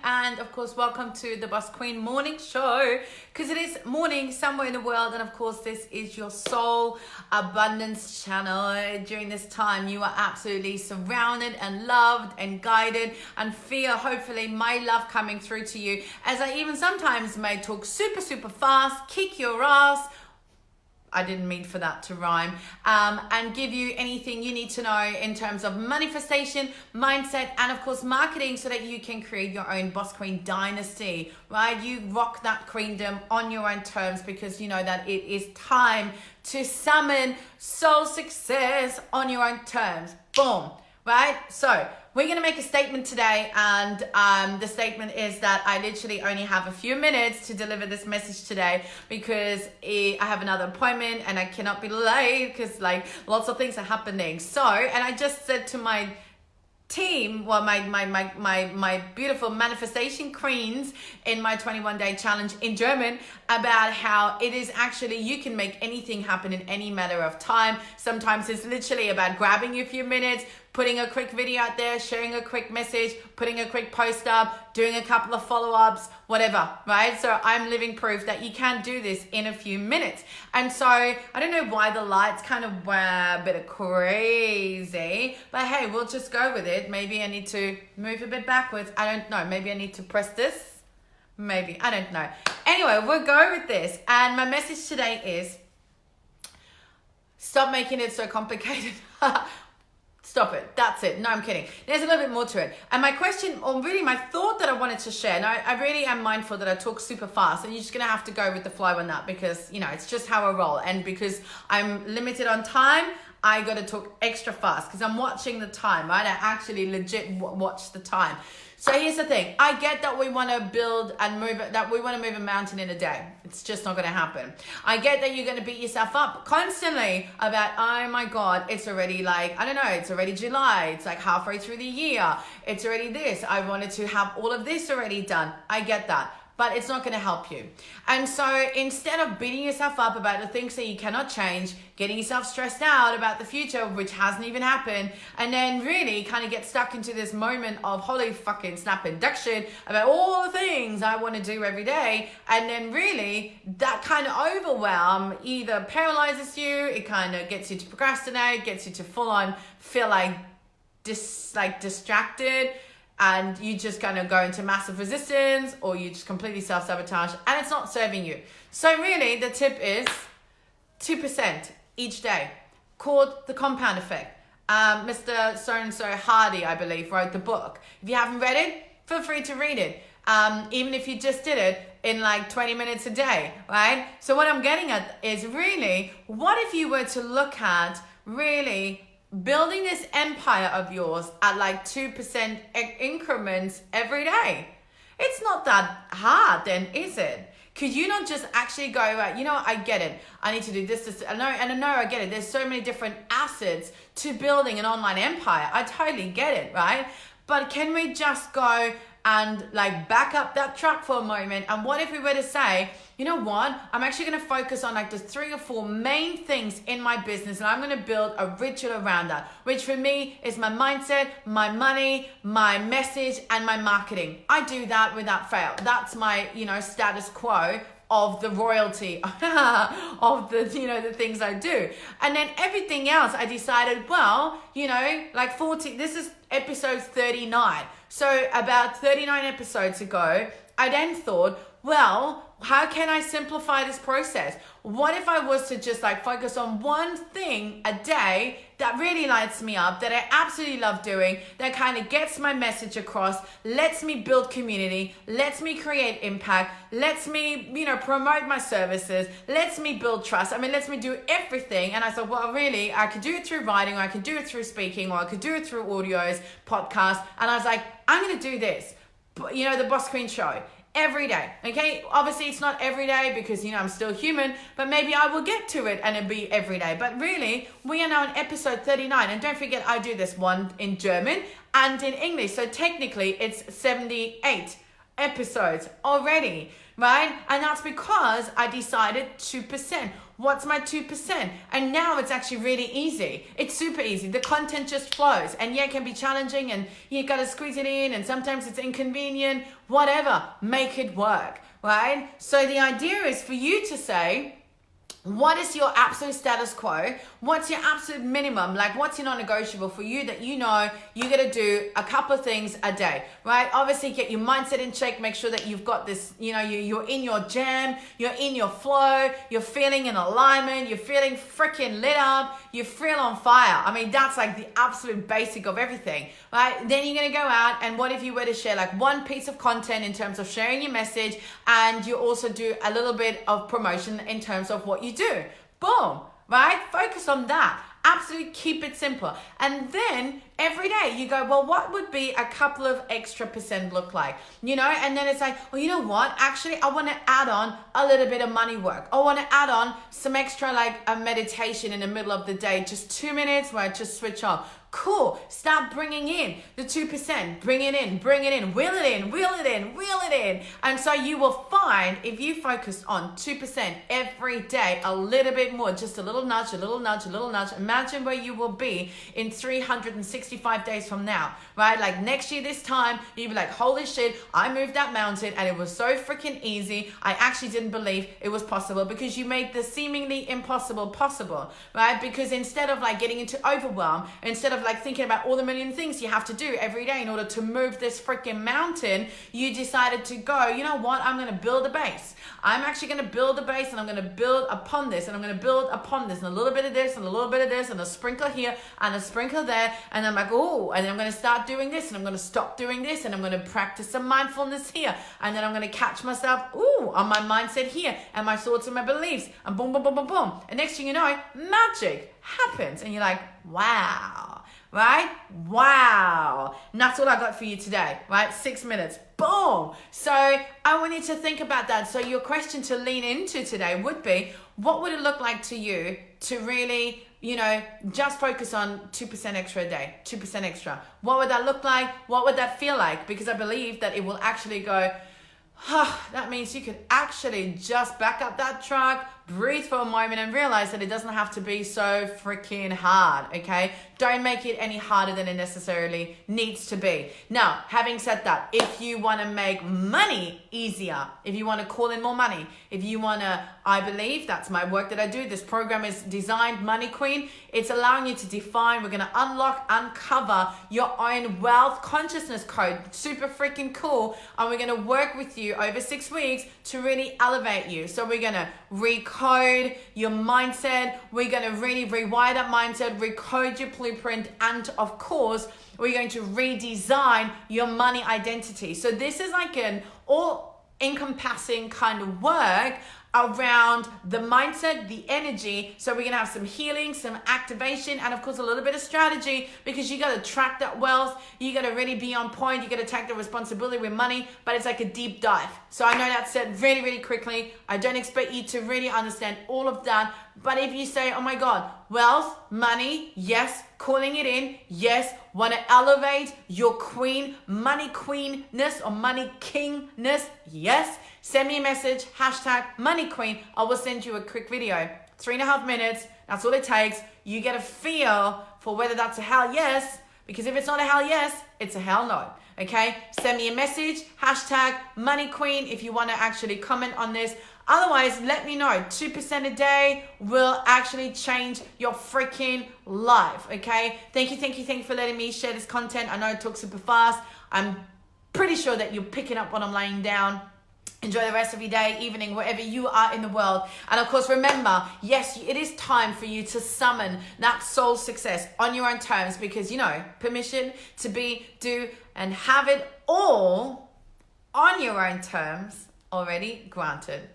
And of course, welcome to the Boss Queen Morning Show, because it is morning somewhere in the world. And of course, this is your soul abundance channel. During this time, you are absolutely surrounded and loved and guided, and feel hopefully my love coming through to you, as I even sometimes may talk super fast, kick your ass. I didn't mean for that to rhyme, and give you anything you need to know in terms of manifestation, mindset, and of course marketing, so that you can create your own Boss Queen dynasty, right? You rock that queendom on your own terms, because you know that it is time to summon soul success on your own terms. Boom, right? So we're going to make a statement today, and the statement is that I literally only have a few minutes to deliver this message today, because I have another appointment and I cannot be late, because like lots of things are happening. So, and I just said to my team, well, my beautiful manifestation queens in my 21-day challenge in German, about how it is actually, you can make anything happen in any matter of time. Sometimes it's literally about grabbing a few minutes, putting a quick video out there, sharing a quick message, putting a quick post up, doing a couple of follow-ups, whatever, right? So I'm living proof that you can do this in a few minutes. And so I don't know why the lights kind of were a bit of crazy, but hey, we'll just go with it. Maybe I need to move a bit backwards. I don't know. Maybe I need to press this. Maybe, I don't know. Anyway, we'll go with this. And my message today is, stop making it so complicated. Stop it. That's it. No, I'm kidding. There's a little bit more to it. And my question, or really my thought that I wanted to share, and I really am mindful that I talk super fast, and you're just going to have to go with the flow on that, because, you know, it's just how I roll. And because I'm limited on time, I got to talk extra fast, because I'm watching the time, right? I actually legit watch the time. So here's the thing. I get that we want to build and move it, that we want to move a mountain in a day. It's just not going to happen. I get that you're going to beat yourself up constantly about, oh my God, it's already like, I don't know, it's already July. It's like halfway through the year. It's already this. I wanted to have all of this already done. I get that. But it's not going to help you. And so instead of beating yourself up about the things that you cannot change, getting yourself stressed out about the future, which hasn't even happened, and then really kind of get stuck into this moment of holy fucking snap induction about all the things I want to do every day, and then really that kind of overwhelm either paralyzes you, it kind of gets you to procrastinate, gets you to full on feel like distracted, and you just kind of go into massive resistance, or you just completely self-sabotage, and it's not serving you. So really the tip is 2% each day, called the compound effect. Mr. So-and-so Hardy, I believe, wrote the book. If you haven't read it, feel free to read it. Even if you just did it in like 20 minutes a day, right? So what I'm getting at is really, what if you were to look at really building this empire of yours at like 2% increments every day? It's not that hard then, is it? Could you not just actually go, right, you know what, I get it. I need to do this. I know, I get it. There's so many different assets to building an online empire. I totally get it, right? But can we just go and like back up that truck for a moment? And what if we were to say, you know what, I'm actually going to focus on like the 3 or 4 main things in my business, and I'm going to build a ritual around that, which for me is my mindset, my money, my message, and my marketing. I do that without fail. That's my, you know, status quo of the royalty of the, you know, the things I do. And then everything else I decided, well, you know, like 40, this is episode 39. So about 39 episodes ago, I then thought, well, how can I simplify this process? What if I was to just like focus on one thing a day that really lights me up, that I absolutely love doing, that kind of gets my message across, lets me build community, lets me create impact, lets me, you know, promote my services, lets me build trust. I mean, lets me do everything. And I thought, well, really, I could do it through writing, or I could do it through speaking, or I could do it through audios, podcasts. And I was like, I'm going to do this, you know, the Boss Queen Show, every day. Okay, obviously it's not every day, because, you know, I'm still human, but maybe I will get to it and it'll be every day. But really, we are now on episode 39, and don't forget, I do this one in German and in English, so technically it's 78 episodes already, right? And that's because I decided 2%. What's my 2%? And now it's actually really easy. It's super easy. The content just flows. And yeah, it can be challenging and you got to squeeze it in and sometimes it's inconvenient, whatever, make it work, right? So the idea is for you to say, what is your absolute status quo? What's your absolute minimum? Like, what's your non-negotiable for you that you know you got to do a couple of things a day, right? Obviously, get your mindset in check. Make sure that you've got this, you're in your jam, you're in your flow, you're feeling in alignment, you're feeling freaking lit up, you feel on fire. I mean, that's like the absolute basic of everything, right? Then you're going to go out and what if you were to share like one piece of content in terms of sharing your message and you also do a little bit of promotion in terms of what you do. Boom, right? Focus on that. Absolutely keep it simple. And then every day you go, well, what would be a couple of extra percent look like? And then it's like, well, you know what? Actually, I want to add on a little bit of money work. I want to add on some extra like a meditation in the middle of the day, just 2 minutes where I just switch off. Cool. Start bringing in the 2%. Bring it in. Wheel it in. And so you will find if you focus on 2% every day, a little bit more, just a little nudge. Imagine where you will be in 365 days from now, right? Like next year, this time, you'll be like, holy shit, I moved that mountain and it was so freaking easy. I actually didn't believe it was possible because you made the seemingly impossible possible, right? Because instead of like getting into overwhelm, instead of like thinking about all the million things you have to do every day in order to move this freaking mountain, you decided to go, you know what, I'm going to build a base. I'm actually going to build a base and I'm going to build upon this and I'm going to build upon this and a little bit of this and a little bit of this and a sprinkle here and a sprinkle there. And I'm like, oh, and then I'm going to start doing this and I'm going to stop doing this and I'm going to practice some mindfulness here. And then I'm going to catch myself, on my mindset here and my thoughts and my beliefs and boom. And next thing you know, magic happens and you're like, wow. Right? Wow. And that's all I got for you today, right? 6 minutes. Boom. So I want you to think about that. So your question to lean into today would be, what would it look like to you to really, just focus on 2% extra a day, 2% extra? What would that look like? What would that feel like? Because I believe that it will actually go, that means you could actually just back up that truck, breathe for a moment and realize that it doesn't have to be so freaking hard, okay? Don't make it any harder than it necessarily needs to be. Now, having said that, if you want to make money easier, if you want to call in more money, if you want to, I believe that's my work that I do. This program is designed Money Queen. It's allowing you to define, we're going to uncover your own wealth consciousness code. Super freaking cool. And we're going to work with you over 6 weeks to really elevate you. So we're going to recode your mindset. We're going to really rewire that mindset, recode your blueprint, and of course, we're going to redesign your money identity. So this is like an all-encompassing kind of work around the mindset, the energy. So we're going to have some healing, some activation, and of course a little bit of strategy because you got to track that wealth. You got to really be on point. You got to take the responsibility with money, but it's like a deep dive. So I know that's said really, really quickly. I don't expect you to really understand all of that. But if you say, oh my God, wealth, money, yes, calling it in, yes, want to elevate your queen, money queenness or money kingness, yes, send me a message, #moneyqueen. I will send you a quick video, 3.5 minutes. That's all it takes. You get a feel for whether that's a hell yes, because if it's not a hell yes, it's a hell no. Okay, send me a message, #moneyqueen if you want to actually comment on this. Otherwise, let me know. 2% a day will actually change your freaking life. Okay, thank you for letting me share this content. I know it talks super fast. I'm pretty sure that you're picking up what I'm laying down. Enjoy the rest of your day, evening, wherever you are in the world. And of course, remember, yes, it is time for you to summon that soul success on your own terms because, permission to be, do, and have it all on your own terms already granted.